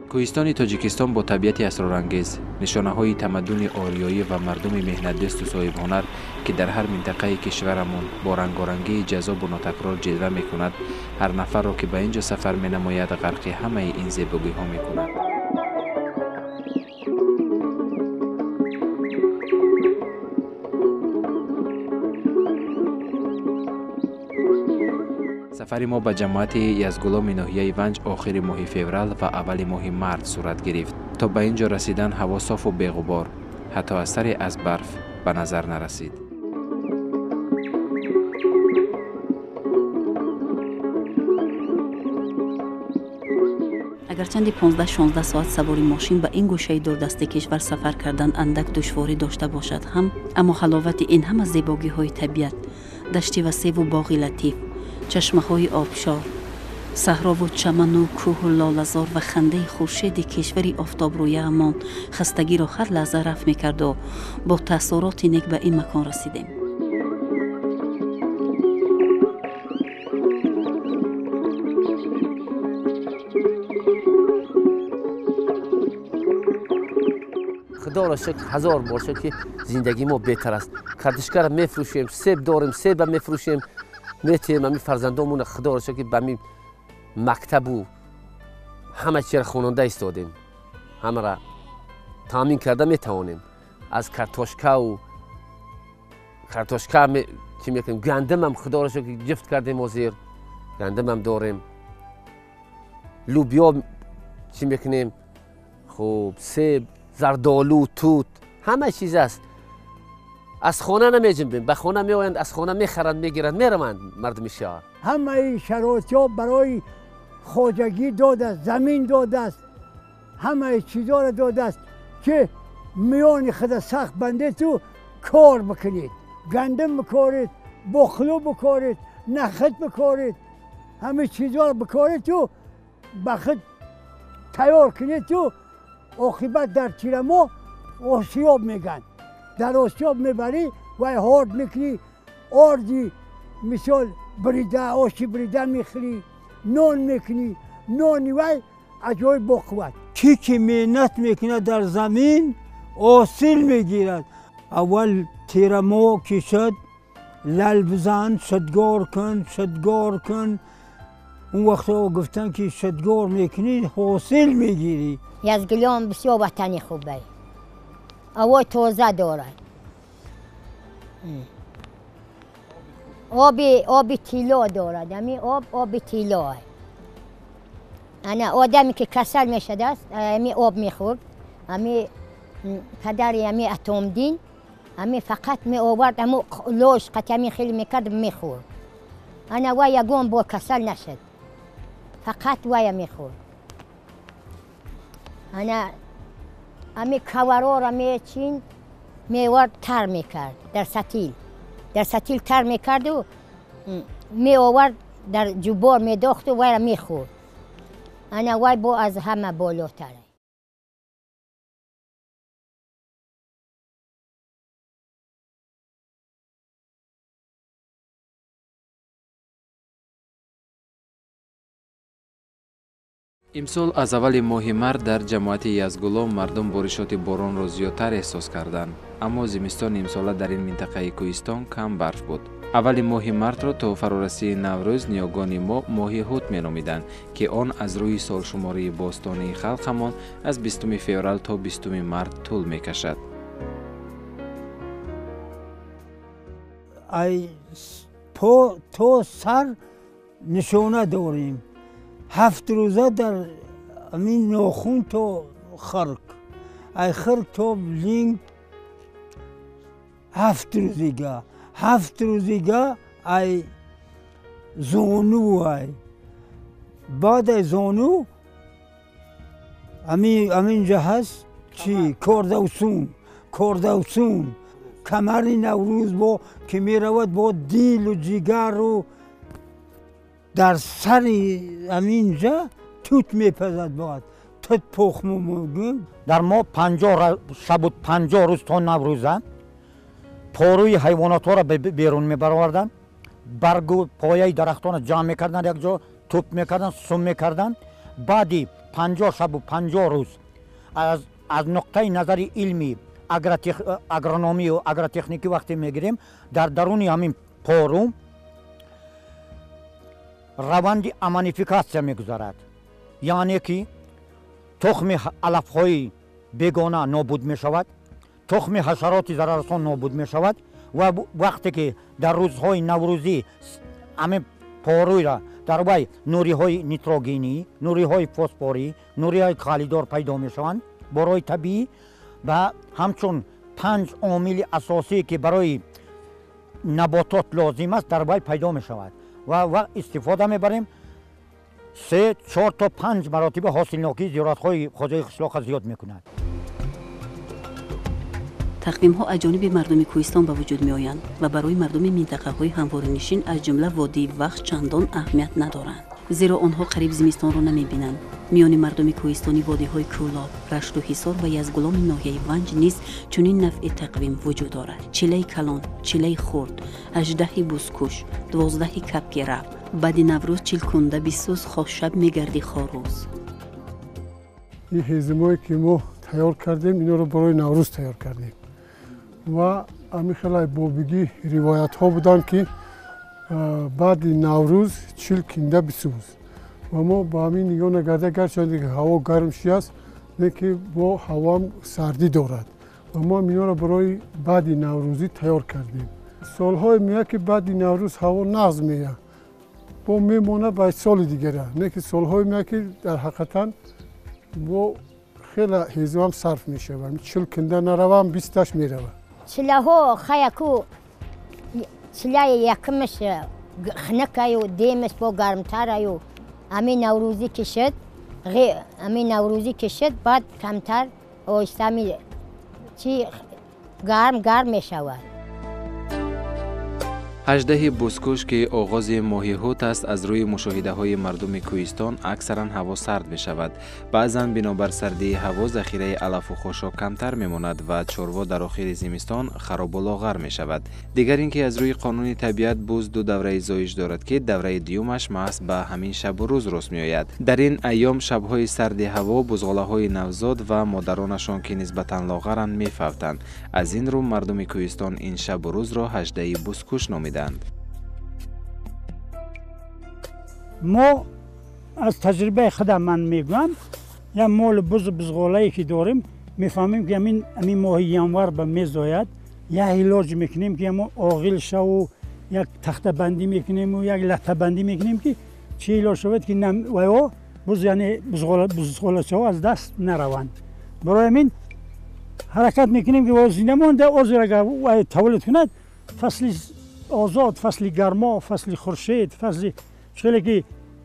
کوهستان تاجیکستان با طبیعت اسرارانگیز، نشانه‌های تمدن آریایی و مردم مهنت‌دست و صاحب هنر که در هر منطقه کشورمان با رنگارنگی جذاب و ناتکرار جلوه می‌کند، هر نفر را که به اینجا سفر می‌نماید غرق همه این زیبایی‌ها می‌کند. سفر ما به جماعت یزگولام ناحیه ونج آخر ماه فوریه و اول ماه مارس صورت گرفت. تا به اینجا رسیدن هوا صاف و بی‌غبار، حتی اثری از برف به نظر نرسید. اگرچند 15-16 ساعت سواری ماشین به این گوشه دوردست کشور سفر کردن اندک دشواری داشته باشد هم، اما حلاوت این همه زیبایی‌های طبیعت، دشت وسیع و باغ لطیف، چشمه‌های آبشار، صحرا و چمن و کوه و لاله‌زار و خنده خورشید کشوری آفتاب رویه‌مان خستگی را هر لحظه رفع می‌کرد و با تأثیرات نیک به این مکان رسیدیم. خدا را شکر هزار بار شکر که زندگی ما بهتر است. کردشگر میفروشیم، سیب داریم، سیب میفروشیم، میتیم همین فرزندامون خدا را شکر که به می مکتب و همه چی را خواننده ایستادیم، همه را تامین کرده میتوانیم. از کارتوشکا چی میکنیم، گندم هم خدا را شکر که جفت کردیم وزیر، گندم هم داریم، لوبیا چی میکنیم، خوب سیب، زردالو، توت، همه چیز است. از خانه نمیجنبیم، به خانه میآیند، از خانه میخرند، میگیرند، میروند مردم شهر. همه شرایط‌ها برای خواجگی داده است، زمین داده است، همه چیزها را داده است که میان خود سخت بنده تو کار بکنید، گندم بکارید، بخلو بکارید، نخت بکارید، همه چیزها را بکارید تو بخود تیار کنید تو عاقبت در تیر ما آسیاب میگن، در آسیاب میبری و هارد میکنی، آردی مثال بریده، آشی بریده میخوری، نان میکنی، نانی وی عجای با قوت. کی که محنت میکنه در زمین حاصل میگیرد. اول تیر ما کشد، لل بزن، شدگار کن، شدگار کن. اون وقتا گفتن که شدگار میکنی حاصل میگیری. یزگولام بسیار وطنی خوبه، هوا تازه دارد، آب طلا دارد، همین آب طلا. انا آدمی که کسل میشده است همین آب میخورد، همین پدری همین اتمدین همین فقط می آورد، همین لوش قطعی خیلی میکرد میخورد. انا وای یگون با کسل نشد، فقط وای میخورد. انا همین کورا را میچین میورد تر میکرد در ستیل تر میکرد و می آورد در جوبار میداخت و وای را میخورد. انا وای با از همه بالاتره. امسال از اول ماه مارس در جماعت یزگولام مردم بارشات باران را زیادتر احساس کردند، اما زمستان امسال در این منطقه کوهستان کم برف بود. اول ماه مارس را تا فرارسی نوروز نیاگان ما ماه هوت مینامیدند که آن از روی سالشماری باستانی خلقمان از 20 فوریه تا 20 مارس طول میکشد. ای پا تا سر نشانه داریم، 7 روزه در امین ناخون تا خرک، ای خرک تا لینگ 7 روزیگه، 7 روزیگه ای زانو، ای بعد ای زانو امینجا هست چی؟ کاردوسون کمر نوروز با که می رود با دیل و جگر و در سر همینجا توت میپزد. بعد تخم میگیم در ما 50 شب و 50 روز تا نوروزه پاروی حیوانات ها را بیرون میبروردن، برگ و پایه درختان جمع میکردن، یک جا توپ میکردن، سم میکردن. بعدی 50 شب و 50 روز از نقطه نظر علمی اگرونومی و اگرتکنیکی وقتی میگیریم، در درون همین پارو روند امانیفیکاسیا میگذارد، یعنی که تخم علفهای بیگانه نابود می شود، تخم حشرات ضرررسان نابود می شود و وقتی که در روزهای نوروزی همه پاروی را در وی نوری های نیتروگینی، نوری های فسفوری، نوری های کالیدار پیدا می شوند برای طبیعی و همچون 5 عامل اساسی که برای نباتات لازم است در وی پیدا می شود و استفاده می بریم. 3 4 تا 5 مراتب حاصلناکی زیرات‌های خوزه قشلاق زیاد می‌کند. تقویم‌ها از جانب مردم کوهستان به وجود می‌آیند و برای مردم منطقه‌های همواره‌نشین از جمله وادی وخش چندان اهمیت ندارند، زیرا آنها قریب زمستان را نمی‌بینند. میان مردم کوهستانی وادی‌های کولاب، رشت و حصار و یزگلام ناحیه ونج نیز چنین نوع تقویم وجود دارد. چله کلان، چله خرد، 18 بوسکوش، 12 کپک رب. بعد نوروز چیل کنده بیسوز خوششب میگردی خواروز. این هزیمایی که ما تیار کردیم اینا رو برای نوروز تیار کردیم و همین خیلی بابگی روایت ها بودن که بعد نوروز چیل کنده بیسوز و ما با همین نگاه نگرده گرچه که هوا گرم شیست لیکن با هوا هم سردی دارد و ما اینا رو برای بعد نوروزی تیار کردیم. سالهای میاد که بعد نوروز هوا نقض میاد با میمونه باید سال دیگره، نه که سالهای میاد که در حقیقتا با خیلی هزو هم صرف میشه و 40 کنده نروه هم 20 میروه. چله ها خیکو چله یکمش خنکه و دیمش با گرمتره و همین نوروزی کشد، همین نوروزی کشد بعد کمتر اوشتمی چی گرم میشود. 18 بوسکوش که آغاز ماه هوت است، از روی مشاهده های مردم کوهستان اکثرا هوا سرد می شود. بعضاً بنابر سردی هوا ذخیره علف و خاشاک کمتر می ماند و چروا در آخر زمستان خراب و لاغر می شود. دیگر اینکه از روی قانون طبیعت بز 2 دوره زایش دارد که دوره دیومش محض به همین شب و روز رس می آید. در این ایام شبهای سرد هوا بزغاله های نوزاد و مادرانشان که نسبتاً لاغرند می فوتند. از این رو مردم کوهستان این شب و روز را 18 بوسکوش نامیدند. ما از تجربه خودم من میگم یا مال بزغالایی که داریم میفهمیم که همین ماه ینور به میزاید یا علاج میکنیم که ما آغیل شو و یک تخته بندی میکنیم و یک لطه بندی میکنیم که چی علاج شود که و یعنی بزغاله شو از دست نروند. برای همین حرکت میکنیم که وزینه مانده آزر اگر تولد کند فصل آزاد، فصل گرما، فصل خورشید، فصل چیلی که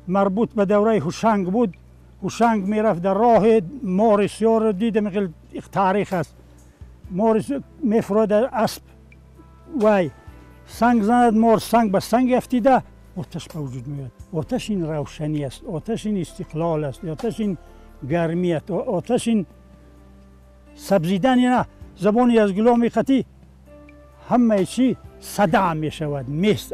مربوط به دوره هوشنگ بود، هوشنگ میرفت در راه مارسیار رو دیدم که تاریخ است. مارس میفرد اسب وای سنگ زند، مار سنگ به سنگ افتیده آتش به وجود میاد. آتش این روشنی است، آتش این استقلال است، آتش این گرمی است، آتش این سبزیدن. نه زبان یزگلام خطی همه چی صدا می شود،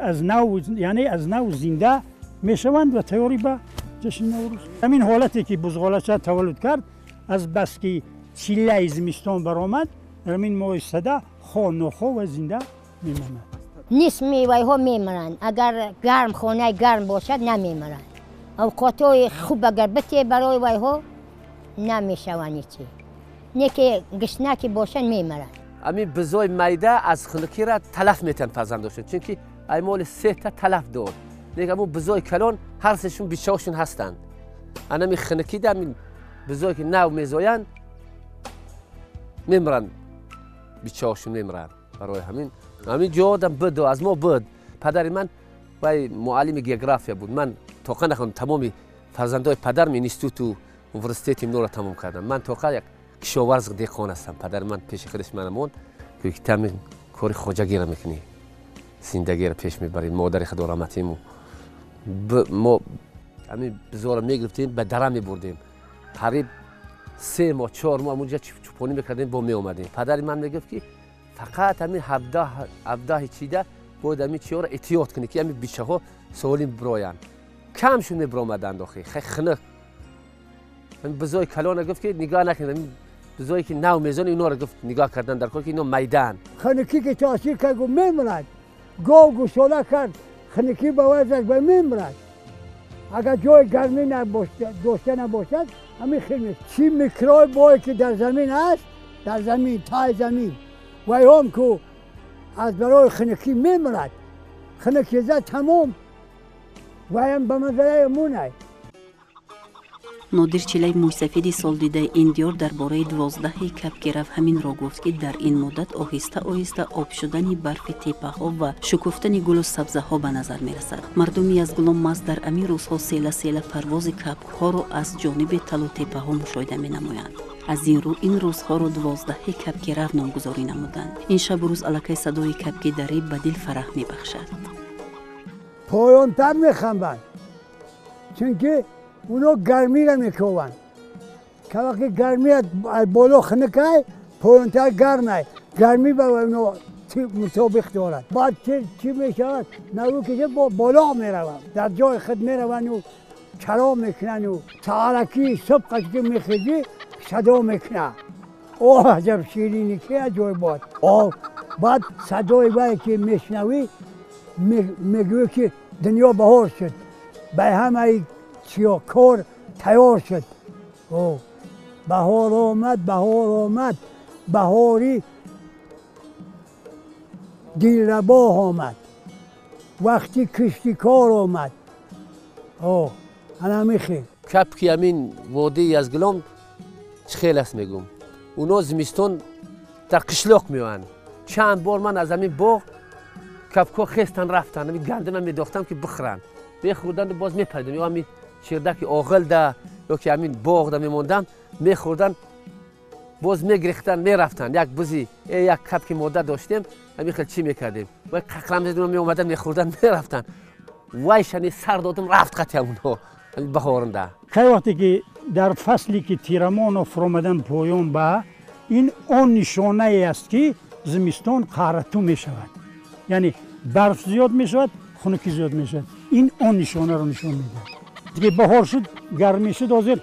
از نو یعنی از نو زنده می شوند و تیاری به جشن نوروز. همین حالتی که بزغاله تولد کرد از بس که چله زمستان برآمد، همین ماه صدا خو نخو و زنده می ماند. نیست میوه ها میمرند، اگر گرم خانه گرم باشد نمیمرند. اوقاتای خوب اگر بتی برای وای ها نمیشوند چی. نه که گشنکی باشد میمرند. همین بزای میده از خنکی را تلف میتن فرزند داشتن، چون که ایمال 3 تا تلف دار. دیگه همون بزای کلان هر سهشون بیچاشون هستند. همین خنکی در این بزای که نو میزاین میمرن، بیچاشون میمرن. برای همین جا آدم بد و از ما بد. پدر من وای معلم گیوگرافیا بود. من توقع نخوام تمامی فرزندای پدرم اینستیتوت و یونیورسیته نو را تمام کردم. من توقع یک کشاورز دیقان هستم. پدر من پیش خودش من موند که تمام کار خوجگی را میکنی، زندگی را پیش میبری. مادر خدا رحمتیمو ما همین بزار میگرفتیم به درم میبردیم. قریب 3 ماه 4 ماه اونجا چوپانی میکردیم با می اومدیم. پدر من میگفت که فقط همین 17 چیده بود همین چیارو احتیاط کنی که همین بیچه ها سالم براین. کمشون میبرامدن داخل خیلی خنک. همین بزای کلان گفت که نگاه نکنید، بزایی که نو میزان اینا رو گفت نگاه کردن در کار که اینا میدان. خنکی که تاثیر کرد گفت میمرد. گاو گوساله کرد خنکی به وزش به میمرد. اگر جای گرمی داشته نباشد همین خیلی چی میکروب بایی که در زمین هست، در زمین تای زمین و هم که از برای خنکی میمرد. خنکی زد تمام و هم به منظره مونه. نادر چلای موسفیدی سال دیده این دیار درباره 12 کبک همین را گفت که در این مدت آهسته آهسته آب شدن برف تپه ها و شکفتن گل و سبزه ها به نظر می رسد. مردمی از گلم ماست در امی روزها سیله پرواز کبک ها را از جانب تل و تپه ها مشاهده می نمایند. از این رو این روزها را 12 کبک رف نامگذاری نمودند. این شب روز الکی صدای کبک دری به دل فرح می بخشد. پایان تر می خنبند چونکه اونا گرمی را میکوبند که وقتی گرمی بالا خنکه پایانتر گرمه گرمی به اونا مطابق دارد. بعد چی میشود؟ نرو که بالا میروند در جای خود میروند و چرا میکنن و سهرکی صبح که میخیزی صدا میکنه. اوه عجب شیرینی که جای باد. بعد صدای وای که میشنوی میگوی که دنیا بهار شد، به همه چیا کار تیار شد. بهار آمد بهاری دلربا آمد وقتی کشتی کار آمد. انا میخی کبک همین وادی یزگلام خیلی است میگم. اونا زمستان در قشلاق میوان. چند بار من از همین باغ کبکا خستن رفتن، همین گندم میداختم که بخورن، میخوردن باز میپریدم. یا همین چردک آغل ده یا که همین باغ ده میموندم میخوردن باز میگریختن میرفتن. یک بزی یک کبک ماده داشتیم همین خیلی چی میکردیم و ققلم زدیم میومدن میخوردن میرفتن. وایشانی سر دادم رفت قطعا اونا همین بهارنده. خیلی وقتی که در فصلی که تیرمان و فرامدن پایان به این آن نشانه است که زمستان قهرتو می شود، یعنی برف زیاد می شود، خنکی زیاد می شود. این آن نشانه رو نشان میده. دیگه بهار شد گرمی شد حاضر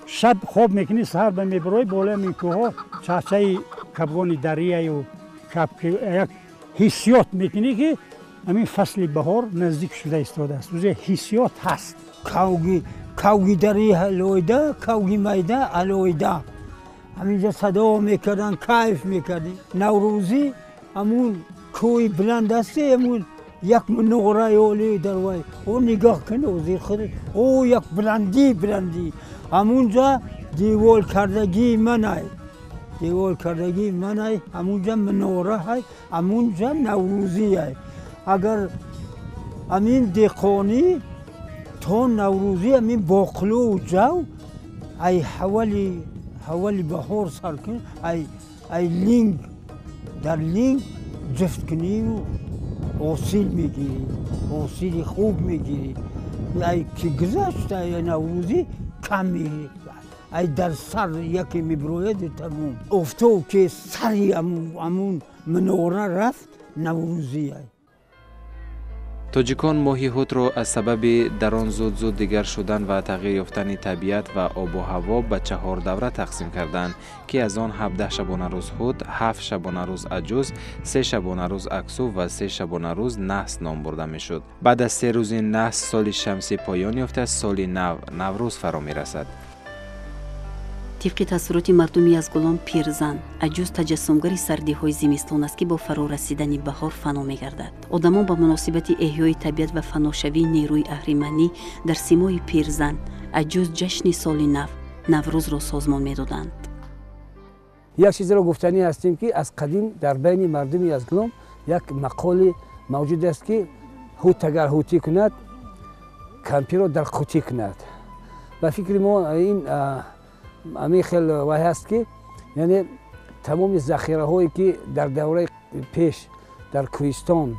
شب خواب میکنی سحر به میبرای بالا میکوها چهچه کبگان دریه و کبک یک حسیات میکنی که همین فصل بهار نزدیک شده استاده است. روزه حسیات هست. کوگی دریه لویده کوگی میده علویده همینجا صدا میکردن کیف میکردیم. نوروزی همون کوی بلند است، همون یک منوره یالی در وای او نگاه کنه و زیر خود او یک بلندی همونجا دیوال کردگی منای همونجا منوره های همونجا نوروزی های. اگر همین دیقانی تا نوروزی همین باقلو و جو ای حوالی بهار سر کن ای لینگ در لینگ جفت کنی و حاصل میگیری، حاصل خوب میگیری. ای که گذشته یا نوروزی کم میگیری، ای در سر یکی میبروید تموم افتو که سری همون منوره رفت نوروزی. تاجیکان ماهی هوت را از سبب در آن زود دیگر شدن و تغییر یافتن طبیعت و آب و هوا به 4 دوره تقسیم کردند که از آن 17 شبانه روز هوت، 7 شبانه روز عجوز، 3 شبانه روز اکسو و 3 شبانه روز نحس نام برده میشد. بعد از 3 روز نحس سال شمسی پایان یافته، سال نوروز فرا می رسد. طبق تصورات مردمی از گلان پیرزن عجوز تجسمگری سردی های زمستان است که با فرا رسیدن بهار فنا می گردد. آدمان با مناسبت احیای طبیعت و فناشوی نیروی اهریمنی در سیمای پیرزن عجوز جشن سال نوروز را سازمان می دادند. یک چیز را گفتنی هستیم که از قدیم در بین مردمی از گلان یک مقالی موجود است که هوت اگر هوتی کند کمپی را در قوطی کند. و فکر ما این امی خیلی وای هست که یعنی تمام ذخیره هایی که در دوره پیش در کوهستان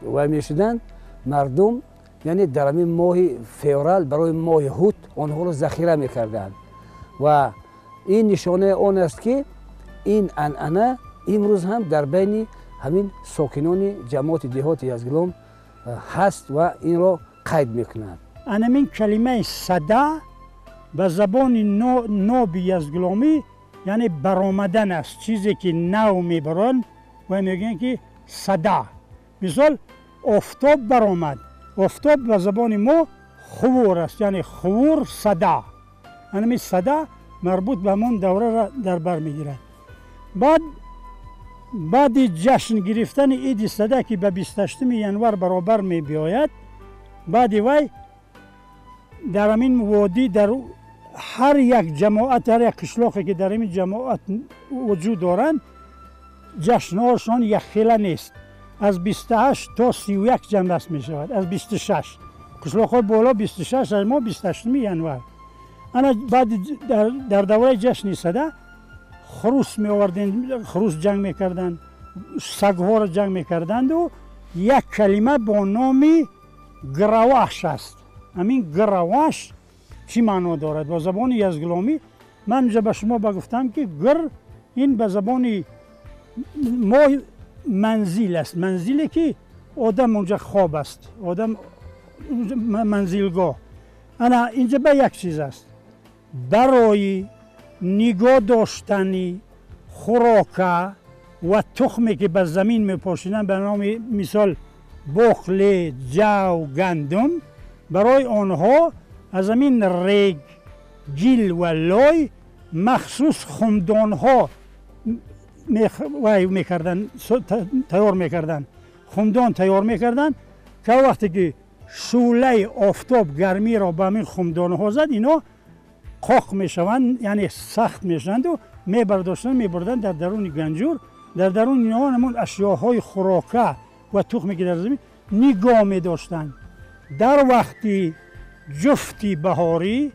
وای می شدن مردم یعنی در همین ماه فوریه برای ماه هوت آنها را ذخیره میکردند و این نشانه آن است که این عنعنه امروز هم در بین همین ساکنان جماعت دهات یزگلام هست و این را قید میکنند. همین کلمه صدا به زبان ناب یزگلامی یعنی برآمدن است، چیزی که نو میبرن و میگن که صدا. مثال آفتاب برآمد، آفتاب به زبان ما خور است، یعنی خور صدا. همین صدا مربوط به همون دوره را در بر میگیرد. بعد جشن گرفتن عید صدا که به 28 ینور برابر می بیاید، بعد وی در همین وادی در هر یک جماعت، هر یک قشلاقی که در این جماعت وجود دارند، جشنهاشان یک خیله نیست. از 28 تا 31 جمع دست می شود. از 26 قشلاق‌های بالا 26، از ما 28 ینور. انا بعد در دوره جشن صدا خروس می آوردند، خروس جنگ می کردند، سگ‌ها را جنگ می کردند و یک کلمه با نام گرواش است. همین گرواش چی معنا دارد؟ با زبان یزگلامی من اینجا به شما بگفتم که گر این به زبان ما منزل است، منزلی که آدم اونجا خواب است، آدم منزلگاه. انا اینجا به یک چیز است، برای نگاه داشتنی خوراک و تخمی که به زمین میپاشیدن به نام مثال بخل، جو، گندم، برای آنها از همین ریگ، گیل و لای مخصوص خمدان تیار میکردن. خمدان تیار میکردن که وقتی که شعله آفتاب گرمی را به همین خمدان ها زد، اینا قاق میشوند، یعنی سخت میشوند و میبردن در درون گنجور. در درون اینا همون اشیاهای خوراکه و تخمی که در زمین نگاه میداشتند. در وقتی جفتی بهاری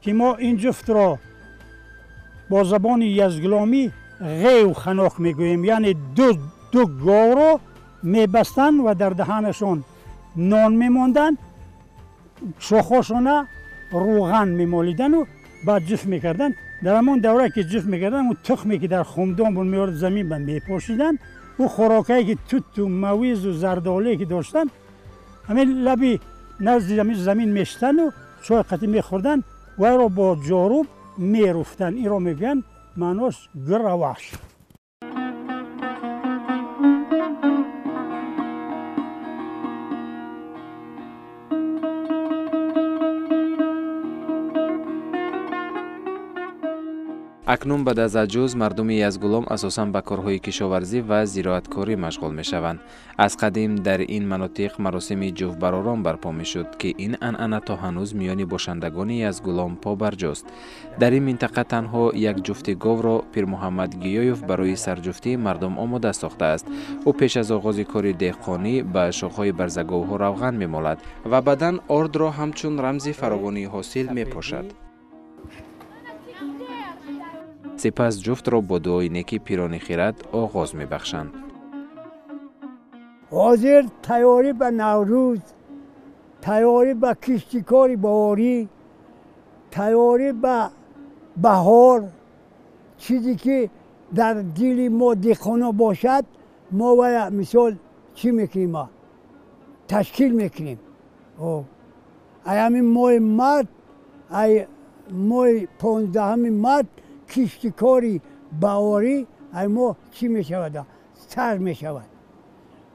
که ما این جفت را با زبان یزگلامی غیو خناق میگوییم، یعنی دو گاو را میبستن و در دهانشان نان میماندن، شاخاشان روغن میمالیدن و بعد جفت میکردن. در همون دوره که جفت میکردن، اون تخمی که در خمدان بود میورد زمین بند میپاشیدن و خوراکایی که توت و مویز و زردآلویی که داشتن همین لبی نزد زمین میشتن و چای قطعی میخوردن و را با جاروب میرفتن. این را میگن معناش گرواش. اکنون بعد از عجوز مردم یزگلام اساساً به کارهای کشاورزی و زراعتکاری مشغول می شوند. از قدیم در این مناطق مراسم جفت براران برپا می شد که این عنعنه تا هنوز میان باشندگان یزگلام پا برجاست. در این منطقه تنها یک جفت گاو را پیر محمد گیایوف برای سرجفتی مردم آماده ساخته است. او پیش از آغاز کار دهقانی به شاخهای برزگاوها روغن می مالد و بعداً آرد را همچون رمز فراوانی حاصل می پاشد. سپس جفت را با دعای نیکی پیران خیرد آغاز می بخشند. حاضر تیاری به نوروز، تیاری به کشتکاری بهاری، تیاری به بهار، چیزی که در دل ما دهقانا باشد، ما و مثال چی میکنیم؟ ما تشکیل میکنیم. ای همین ماه مرد، ای ماه 15 مرد کشتکاری بهاری، ای ما چی میشود؟ سر میشود.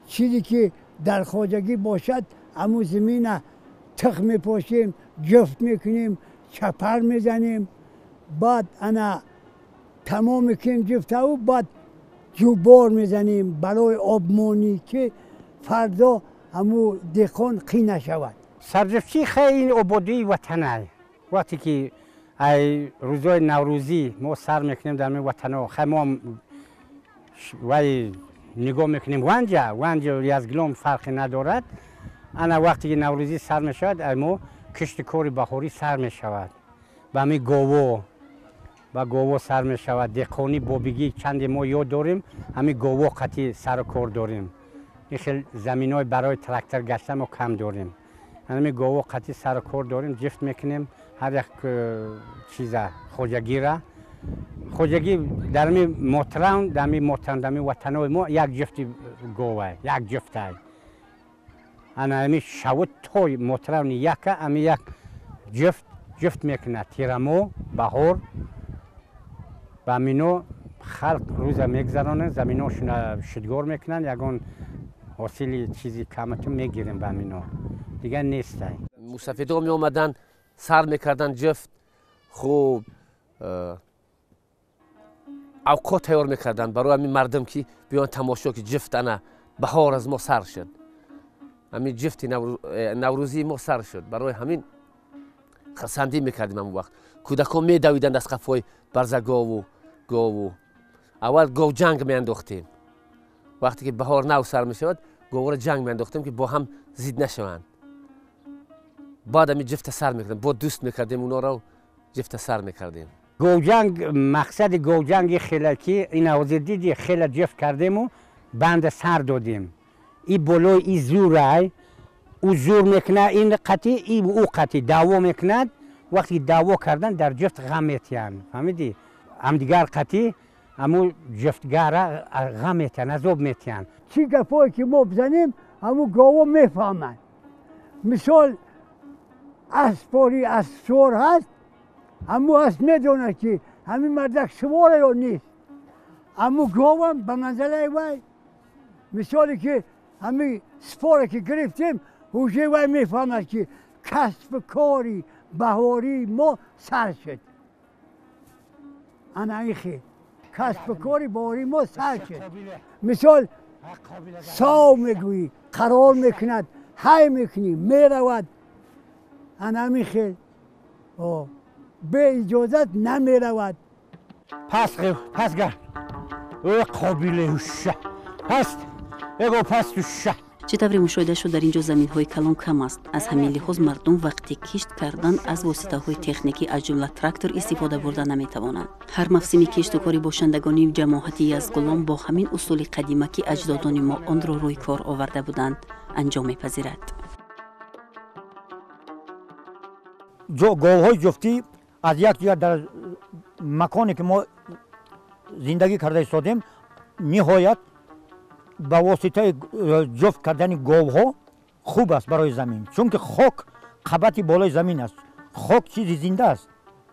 چیزی که در خواجگی باشد، همون زمین تخم میپاشیم، جفت میکنیم، چپر میزنیم، بعد انا تمام میکنیم جفته و بعد جوبار میزنیم برای آبمانی که فردا همون دهقان قی نشود. سرجفتی خیلی عبودی وطنه. وقتی که ای روزای نوروزی ما سر میکنیم در وطن خیلی ما نگاه میکنیم ونج یزگلام فرقی ندارد. انا وقتی که نوروزی سر میشود، اما کشتکاری بهاری سر میشود، با همین گاوا سر میشود. دهقانی بابگی چند ما یاد داریم، همین گاوا قطعی سر و کار داریم. این خیلی زمینای برای تراکتور گشتن ما کم داریم. همین گاو قطعی سر کار داریم جفت میکنیم هر یک چیزا خوجگی را خوجگی در می محترم در می وطنای ما یک جفت گاوه یک جفت های انا همی شود توی محترم یک همی یک جفت میکنه تیرمو بهار و منو خلق روز میگذرانه زمیناشون شدگار میکنن یگان حاصل چیزی کمتون میگیریم به منو دیگه نیست. مستفیدا می آمدن سر میکردن جفت خوب اوقات تیار میکردن برای همین مردم که بیان تماشا که جفت انا بهار از ما سر شد همین جفت نوروزی ما سر شد برای همین خرسندی میکردیم همون وقت کودکان میدویدند از قفای برزه گاو اول گاو جنگ میانداختیم وقتی که بهار نو سر میشود گاو را جنگ میانداختیم که با هم زید نشوند بعد همین جفت سر میکردیم با دوست میکردیم اونا را جفت سر میکردیم. گوجنگ مقصد گوجنگ خیلی که این آوازی دیدی خیلی جفت کردیم و بند سر دادیم این بلوی این زورای او زور میکنه این قطعی این او قطعی دعوا میکند وقتی دعوا کردن در جفت غم میتین فهمیدی هم دیگر قطعی همو جفتگر غم میتین عذاب میتین چی گفایی که ما بزنیم همو گاوا میفهمن مثال اسپاری از سور هست همو هست میدونه که همین مردک سواره یا نیست همو گاوا به منزله وای مثالی که همین سپاره که گرفتیم حوشه وای میفهمد که کسب کاری بهاری ما سر شد انا این خیلی کسب کاری بهاری ما سر شد مثال ساو میگویی قرار میکند های میکنی میرود انا همین خیلی به اجازت نمیرود پس گر قابل هوشه پس توشه چطوری مشاهده شد در اینجا زمین های کلان کم است از همین لحاظ مردم وقتی کشت کردن از واسطه های تکنیکی از جمله تراکتور استفاده برده نمی توانند هر موسم کشت و کاری باشندگانی جماعت یزدگلان با همین اصول قدیمی که اجدادان ما آن را روی کار آورده بودند انجام میپذیرد. گاوهای جفتی از یک جا در مکانی که ما زندگی کرده ایستادیم نهایت با واسطه جفت کردن گاوها خوب است برای زمین چون که خاک قبط بالای زمین است خاک چیزی زنده است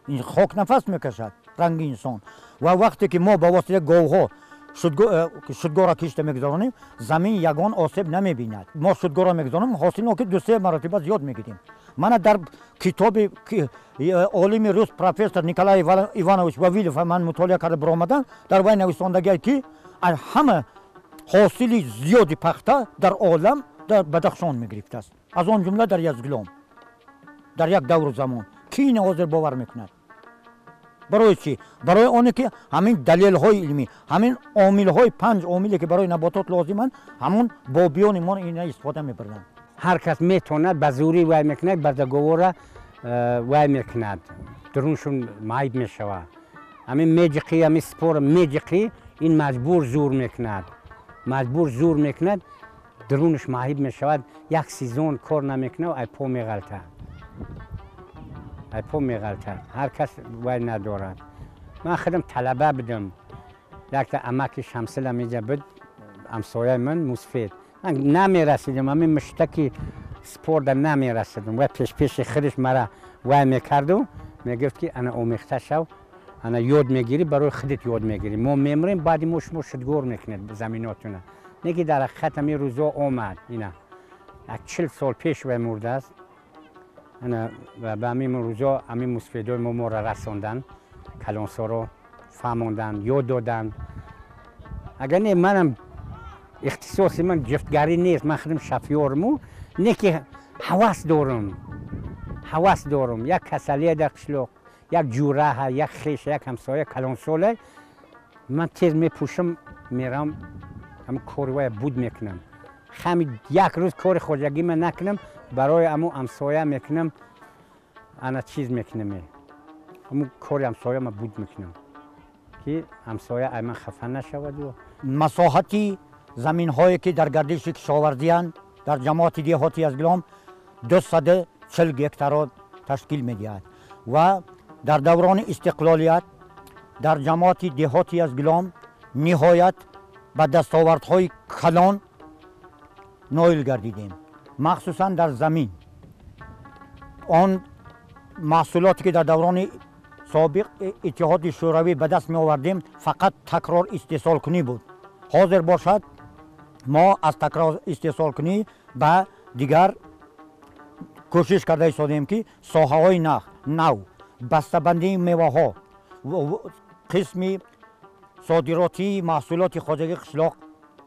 این خاک نفس میکشد رنگ انسان و وقتی که ما با واسطه گاوها شدگاه را کشته میگذارانیم زمین یگان آسیب نمیبیند ما شدگاه را میگذاریم حاصل که 2-3 مرتبه زیاد میگیریم من در کتاب عالم روس پروفسور نیکولای ایوانویچ واویلوف من مطالعه کرده برآمدم در وی نویسندگی که همه حاصل زیادی پخته در عالم در بدخشان میگرفته است از آن جمله در یزدگلام در یک دور زمان کی این حاضر باور میکند برای چی برای آنه که همین دلیل های علمی همین عامل های 5 عاملی که برای نباتات لازمند همون بابیان ما اینا استفاده میبرند هر کس میتونه به زوری وای میکنه بردگاو را وای میکند درونشون معیب میشود همین میجقی همین سپور میجقی این مجبور زور میکند درونش معیب میشود یک سیزن کار نمیکنه و ای پا میغلطه هر کس وای ندارد من خودم طلبه بدم یک تا امک شمسل میجا بود همسایه من مصفید من نمیرسیدم همین مشتکی سپور در نمیرسیدم و پیش خودش مرا وای میکرد و میگفت که انا آمیخته شو انا یاد میگیری برای خودت یاد میگیری ما میمریم بعد ما شما شدگار میکنید به زمیناتونه نگی در حقیقت همین روزا آمد اینا 40 سال پیش وای مرده است انا و به همین روزا همین مصفیدای ما را رساندن کلانسا رو فهماندن یاد دادن اگر نه منم اختصاصی من جفتگری نیست من خودم شفیارمو نه که حواس دارم یک کسلیه در قشلاق یک جوره یک خیش یک همسایه کلانساله من تیز میپوشم میرم هم کاروای بود میکنم همین یک روز کار خوجگی من نکنم برای امو همسایه میکنم انا چیز میکنم همون کار همسایه من بود میکنم که همسایه من خفه نشود و مساحتی زمین هایی که در گردش کشاورزی اند در جماعت دیهاتی یزدگلام 240 گکتار تشکیل می‌دهد و در دوران استقلالیت در جماعت دهاتی از گلام نهایت به دستاوردهای کلان نائل گردیدیم، مخصوصا در زمین. آن محصولاتی که در دوران سابق اتحاد شوروی به دست می آوردیم فقط تکرار استحصال کنی بود. حاضر باشد ما از تکرار استحصال کنی به دیگر کوشش کرده ایستادیم که ساحه های نو، بسته‌بندی میوه ها، قسم صادراتی محصولات خواجگی قشلاق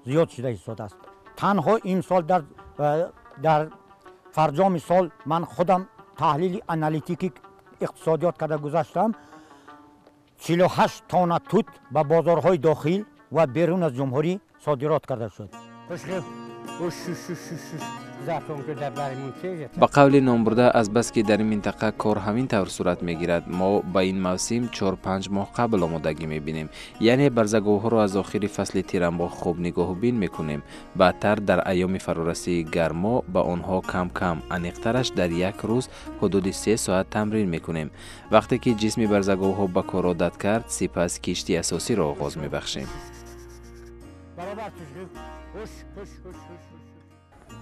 زیاد شده ایستاده است. تنها این سال در فرجام سال من خودم تحلیل انالیتیکی اقتصادیات کرده گذاشتم. 48 تانه توت به بازارهای داخل و بیرون از جمهوری صادرات کرده شد. با قول نامبرده از بس که در این منطقه کار همین طور صورت میگیرد، ما با این موسم 4-5 ماه قبل آمادگی میبینیم. یعنی برزگوها رو از آخر فصل تیرانباغ خوب نگاه بین میکنیم. بعدتر در ایام فرارسی گرما با آنها کم کم، انیقترش در یک روز حدود 3 ساعت تمرین میکنیم. وقتی که جسم برزگوها به کار عادت کرد، سپس کشتی اساسی را آغاز میبخشیم.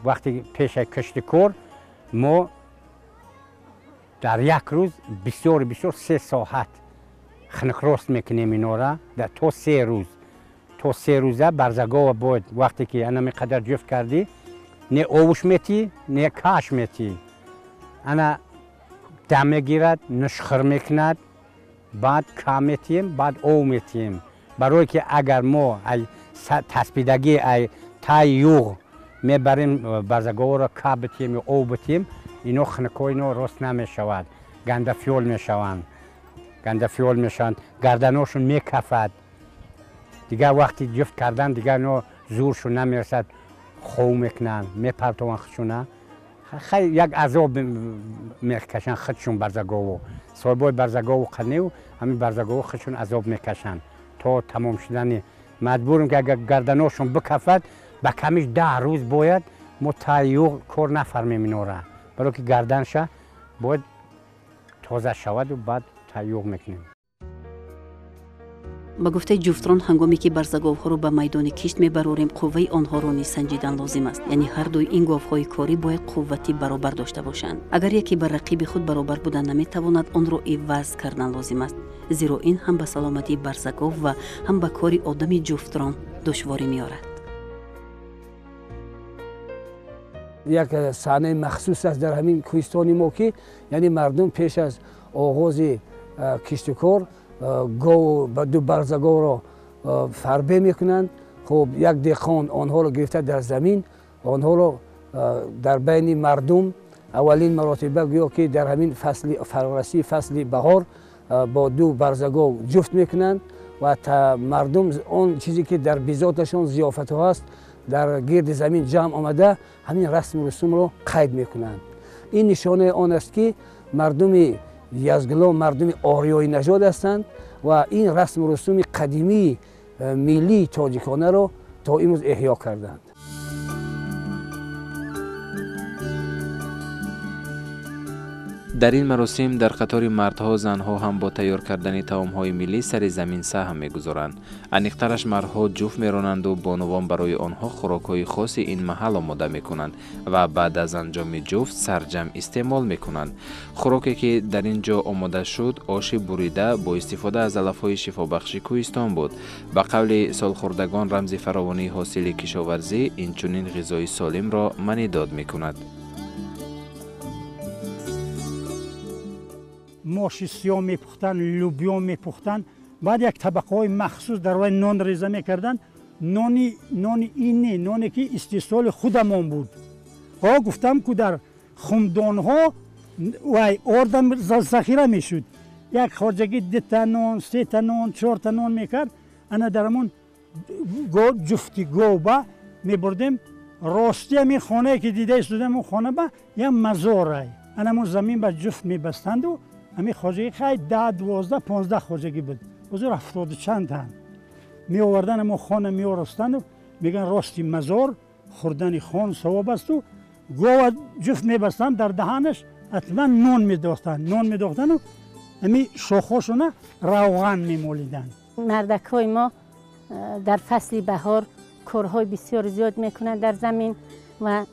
وقتی پیش کشت کار ما در یک روز بسیار 3 ساعت خنک راست میکنیم اینا را تا 3 روز. تا 3 روزه برزگاه باید وقتی که انا قدر جفت کردی نه اوش میتی نه کاش میتی، انا دم میگیرد نشخر میکند، بعد کام میتیم، بعد او میتیم، برای که اگر ما تسبیدگی تای یوغ میبریم برزگاه را که بتیم یا او بتیم، اینو خنکای اینو راست نمیشود، گنده فیول میشوند، گردناشون میکفد دیگه. وقتی جفت کردن دیگه اینو زورشون نمیرسد، خو میکنن، میپرتوان خودشونه، خیلی یک عذاب میکشن خودشون برزگاه. صاحبای برزگاه قنیو همین برزگاه خودشون عذاب میکشن تا تمام شدن. مجبوریم که اگر گردناشون بکفد با کمیش 10 روز باید ما تاییوغ کار نفرمیم اینو را، برای که گردنش باید تازه شود و بعد تاییوغ میکنیم. با گفته جفتران هنگامی که برزگاوها رو به میدان کشت میبروریم، قوه آنها رو نیز سنجیدن لازم است. یعنی هر دوی این گاوهای کاری باید قوتی برابر داشته باشند. اگر یکی بر رقیب خود برابر بودن نمیتواند، آن رو عوض کردن لازم است، زیرا این هم به سلامتی برزگاو و هم به کاری آدم جفتران دشواری میارد. یک صحنه مخصوص است در همین کوهستان ما که یعنی مردم پیش از آغاز کشت کار گاو و 2 برزگاه را فربه میکنند. خب یک دهقان آنها را گرفته در زمین، آنها را در بین مردم اولین مراتبه گویا که در همین فصل فرارسی، فصل بهار، با 2 برزگاه جفت میکنند و مردم آن چیزی که در بیزاتشان ضیافت ها است در گرد زمین جمع آمده همین رسم و رسوم را قید میکنند. این نشانه آن است که مردم یزگلام مردم آریایی نژاد هستند و این رسم و رسوم قدیمی ملی تاجیکانه را تا امروز احیا کردند. در این مراسم در قطار مردها و زنها هم با تیار کردن طعام‌های ملی سر زمین سهم می‌گذارند. انیقترش مردها جفت می‌رانند و بانوان برای آنها خوراک‌های خاص این محل آماده می‌کنند و بعد از انجام جفت سرجم استعمال می‌کنند. خوراکی که در اینجا آماده شد آش بریده با استفاده از علف‌های شفابخش کوهستان بود. به قول سالخوردگان رمز فراوانی حاصل کشاورزی، این چنین غذای سالم را معنی داد می‌کند. ماش سیاه میپختن، لوبیا میپختن، بعد یک طبقه های مخصوص در روی نان ریزه میکردن. نان اینه، نانی که استحصال خودمان بود. گفتم که در خمدان ها و آردم ذخیره میشد. یک خواجگی 2 تا نان، 3 تا نان، 4 تا نان میکرد. انا درمون جفتی گوبه میبردیم. راستی همین خانه که دیده استودم اون خانه با یک مزاره. انا زمین به جفت میبستند و همین خواجگی خیلی 10، 12، 15 خواجگی بود. بزرگ 70 چند تن می آوردن همون خانه می آرستند و میگن راستی مزار خوردن خان ثواب است و گوه جفت میبستن در دهانش حتما نون میدوختن و امی شاخاشونه روغن میمولیدن. مردکای ما در فصل بهار کارهای بسیار زیاد میکنند در زمین و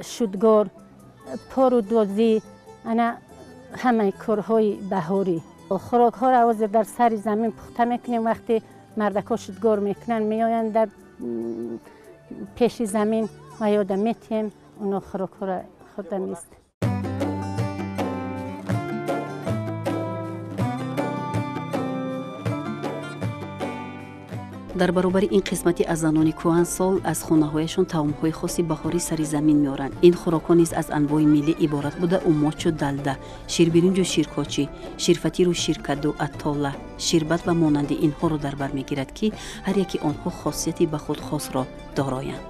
شودگار، پارو دوزی، انا همه کارهای بهاری. خوراک ها را در سر زمین پخته میکنیم. وقتی مردکا شودگار میکنن میآیند در پیش زمین و یاد میتیم اونا خوراک ها را خورده میست. در برابر این قسمتی از زنان کهنسال از خانه‌هایشان طعام‌های خاصی بهاری سری زمین می‌آورند. این خوراک‌ها نیز از انواع ملی عبارت بوده: اوماچ و دلده، شیربرنج و شیرکاچی، شیرفتیر و شیرکدو، اتاله، شیربت و مانند اینها را در بر می‌گیرد که هر یکی آنها خاصیتی به خود خاص را دارایند.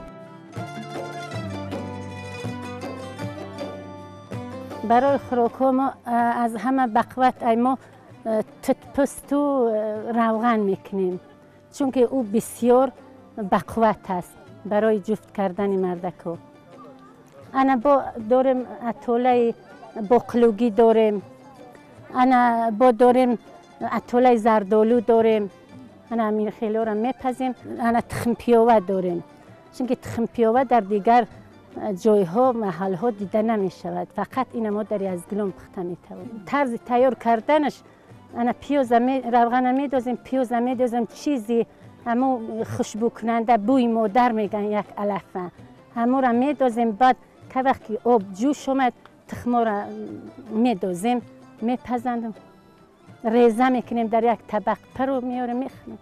برای خوراک‌ها ما از همه بقوت ما تتپست و روغن می‌کنیم، چون که او بسیار بقوت است برای جفت کردن مردکو. انا با داریم اتوله بقلوگی داریم، انا با داریم اتوله زردالو داریم، انا امیر خیلی را میپزیم. انا تخم پیاوه داریم، چون که تخم پیاوه در دیگر جایها محلها دیده نمی شود، فقط این ما در یزدگلوم پخته میتوانیم. طرز تیار کردنش انا پیاز روغن میدازیم، پیاز میدازیم، چیزی همو خوشبو کننده بوی مادر میگن یک علفه همو را میدازیم. بعد که وقتی آب جوش اومد تخما را میدازیم، میپزندیم، ریزه میکنیم در یک طبق، پرو میاریم میخوریم.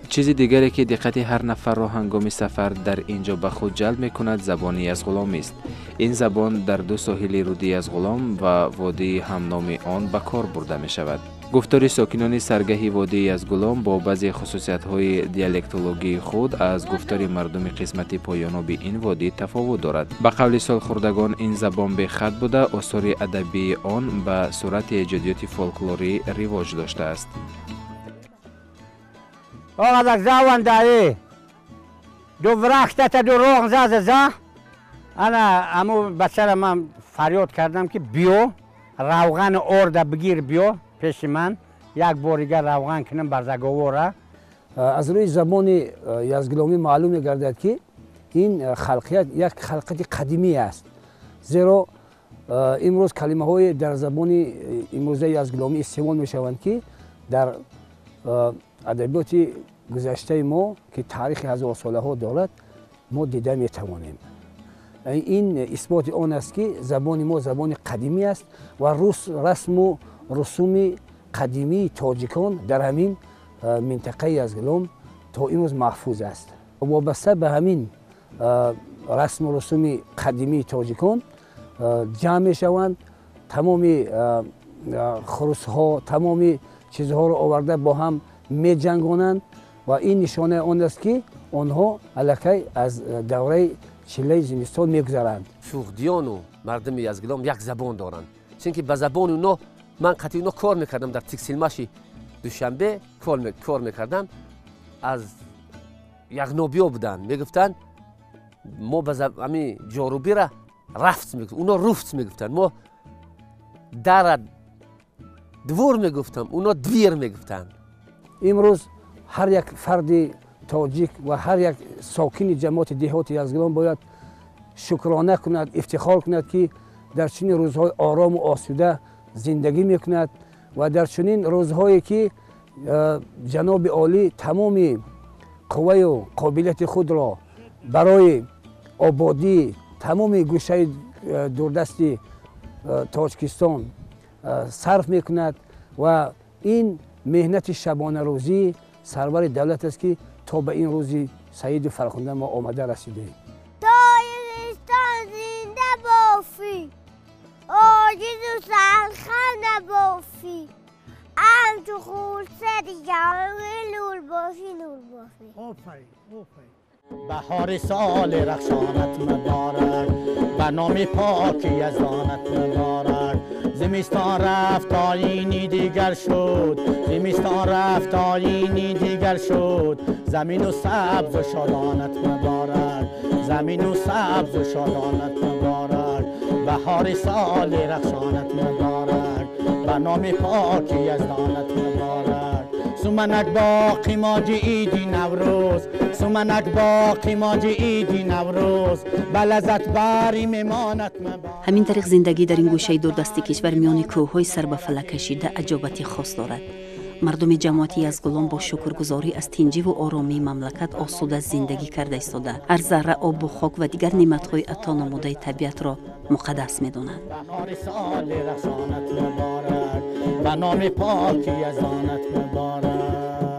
چیز دیگری که دقت هر نفر را هنگام سفر در اینجا به خود جلب می کند زبان یزدگلوم است. این زبان در دو ساحل رود یزدگلوم و وادی همنام آن به کار برده می شود. گفتار ساکنان سرگه وادی یزدگلوم با بعضی خصوصیت‌های دیالکتولوژی خود از گفتار مردم قسمت پایاناب این وادی تفاوت دارد. به قول سالخوردگان این زبان به خط بوده، آثار ادبی آن به صورت ایجادیات فولکلوری رواج داشته است. آقا در زاوان دایی دو ورخته دو روغ زا انا امو بچه من فریاد کردم که بیو روغن آرده بگیر بیو پیش من یک بار روغن کنم بر زگاوره. از روی زبان یزدگلومی معلوم می‌گردد که این خلقیت یک خلقیت قدیمی است، زیرا امروز کلمه های در زبان امروزه یزدگلومی استعمال می‌شوند که در ادبیات گذشته ما که تاریخ هزار ساله ها دارد ما دیده می توانیم. این اثبات آن است که زبان ما زبان قدیمی است و رسم و رسوم قدیمی تاجیکان در همین منطقه یزدگلوم تا امروز محفوظ است. وابسته به همین رسم و رسوم قدیمی تاجیکان جمع می شوند، تمام خروس ها تمام چیزها را آورده با هم می جنگانند و این نشانه آن است که آنها الکی از دوره چله زمستان می گذرند. شوخدیان و مردم یزدگلوم یک زبان دارند، چون که به زبان اونا من قطعی اونا کار میکردم. در تکسیل ماشی دوشنبه کار میکردم. از یغنابیا بودن میگفتن ما به همین جاروبی را رفت میگفتن، اونا رفت میگفتن، ما در دور میگفتم، اونا دویر میگفتن. امروز هر یک فرد تاجیک و هر یک ساکن جماعت دهات یزدگلوم باید شکرانه کند، افتخار کند که در چنین روزهای آرام و آسوده زندگی میکند و در چنین روزهایی که جناب عالی تمام قوه و قابلیت خود را برای آبادی تمام گوشه دوردست تاجیکستان صرف میکند و این مهنت شبانه روزی سرور دولت است که تا به این روزی سعید و فرخنده ما آمده رسیدیم. تاجیکستان زنده بافی، عاجز و سرخم نبافی، تو خورسه دیگه نور بافی. آفرین. بهار سال رخشانت مبارک، به نام پاک یزدانت مبارک. زمستان رفت آیینی دیگر شد، زمستان رفت آیینی دیگر شد. زمین و سبز و شادانت مبارک، زمین و سبز و شادانت مبارک. بهار سال رخشانت مبارک، به نام پاک یزدانت مبارک. سومنک باقی ماجی ایدی نوروز، سومنک باقی ماجی ایدی نوروز. بلزت باری میمانت مبارک. همین طریق زندگی در این گوشه دوردست کشور میان کوههای سر به فلک کشیده عجابتی خاص دارد. مردم جماعتی یزدگلان با شکرگزاری از تنجی و آرامی مملکت آسوده زندگی کرده ایستاده. هر ذره آب و خاک و دیگر نعمت‌های عطا نموده طبیعت را مقدس می‌دانند. بهار سال رخشانت مبارک، به نام پاک یزدانت مبارک.